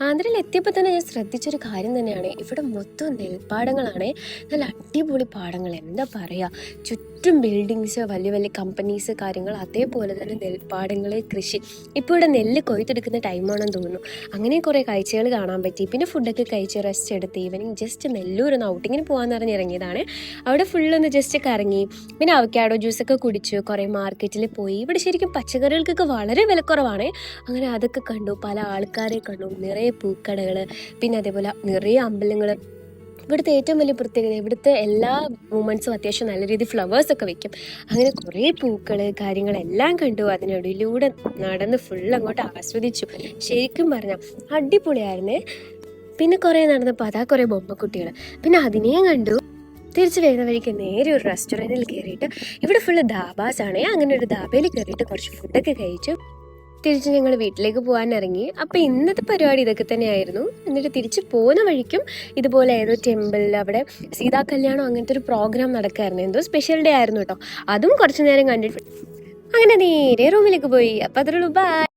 ആന്ധ്രയിൽ എത്തിയപ്പോൾ തന്നെ ഞാൻ ശ്രദ്ധിച്ചൊരു കാര്യം തന്നെയാണ്, ഇവിടെ മൊത്തം നെൽപ്പാടങ്ങളാണ്. നല്ല അടിപൊളി പാടങ്ങൾ, എന്താ പറയുക, ചുറ്റും ബിൽഡിങ്സ്, വലിയ വലിയ കമ്പനീസ് കാര്യങ്ങൾ, അതേപോലെ തന്നെ നെൽപ്പാടങ്ങൾ, കൃഷി. ഇപ്പോൾ ഇവിടെ നെല്ല് കൊയ്തെടുക്കുന്ന ടൈമാണെന്ന് തോന്നുന്നു. അങ്ങനെ കുറേ കാഴ്ചകൾ കാണാൻ പറ്റി. പിന്നെ ഫുഡൊക്കെ കഴിച്ച് റെസ്റ്റ് എടുത്ത് ഈവനിങ് ജസ്റ്റ് നെല്ലൂർ ഒന്ന് ഔട്ടിങ്ങിന് പോകാമെന്ന് പറഞ്ഞിറങ്ങിയതാണ്. അവിടെ ഫുള്ളൊന്ന് ജസ്റ്റ് കറങ്ങി. പിന്നെ അവക്കാഡോ ജ്യൂസൊക്കെ കുടിച്ചു, കുറേ മാർക്കറ്റിൽ പോയി. ഇവിടെ ശരിക്കും പച്ചക്കറികൾക്കൊക്കെ വളരെ വിലക്കുറവാണ്. അങ്ങനെ അതൊക്കെ കണ്ടു, പല ആൾക്കാരെ കണ്ടു, നിറയെ പൂക്കടകൾ, പിന്നെ അതേപോലെ നിറയെ അമ്പലങ്ങൾ. ഇവിടുത്തെ ഏറ്റവും വലിയ പ്രത്യേകത, ഇവിടുത്തെ എല്ലാ മൂമെൻറ്റ്സും അത്യാവശ്യം നല്ല രീതിയിൽ ഫ്ലവേഴ്സൊക്കെ വെക്കും. അങ്ങനെ കുറേ പൂക്കൾ കാര്യങ്ങളെല്ലാം കണ്ടു. അതിനിടയിലൂടെ നടന്ന് ഫുൾ അങ്ങോട്ട് ആസ്വദിച്ചു. ശരിക്കും പറഞ്ഞാൽ അടിപൊളിയായിരുന്നേ. പിന്നെ കുറേ നടന്നപ്പോൾ അതാ കുറേ ബൊമ്മക്കുട്ടികൾ, പിന്നെ അതിനെയും കണ്ടു. തിരിച്ച് വരുന്ന വഴിക്ക് നേരെ ഒരു റെസ്റ്റോറൻറ്റിൽ കയറിയിട്ട്, ഇവിടെ ഫുള്ള് ധാബാസാണ്. അങ്ങനെ ഒരു ധാബയിൽ കയറിയിട്ട് കുറച്ച് ഫുഡൊക്കെ കഴിച്ചു. തിരിച്ച് ഞങ്ങൾ വീട്ടിലേക്ക് പോകാൻ ഇറങ്ങി. അപ്പോൾ ഇന്നത്തെ പരിപാടി ഇതൊക്കെ തന്നെയായിരുന്നു. എന്നിട്ട് തിരിച്ച് പോകുന്ന വഴിക്കും ഇതുപോലെ ഏതോ ടെമ്പിളിൽ അവിടെ സീതാ കല്യാണം അങ്ങനത്തെ ഒരു പ്രോഗ്രാം നടക്കായിരുന്നു. എന്തോ സ്പെഷ്യൽ ഡേ ആയിരുന്നു കേട്ടോ. അതും കുറച്ച് നേരം കണ്ടിട്ട് അങ്ങനെ നേരെ റൂമിലേക്ക് പോയി. അപ്പോൾ അത്രയുള്ളൂ, ബൈ.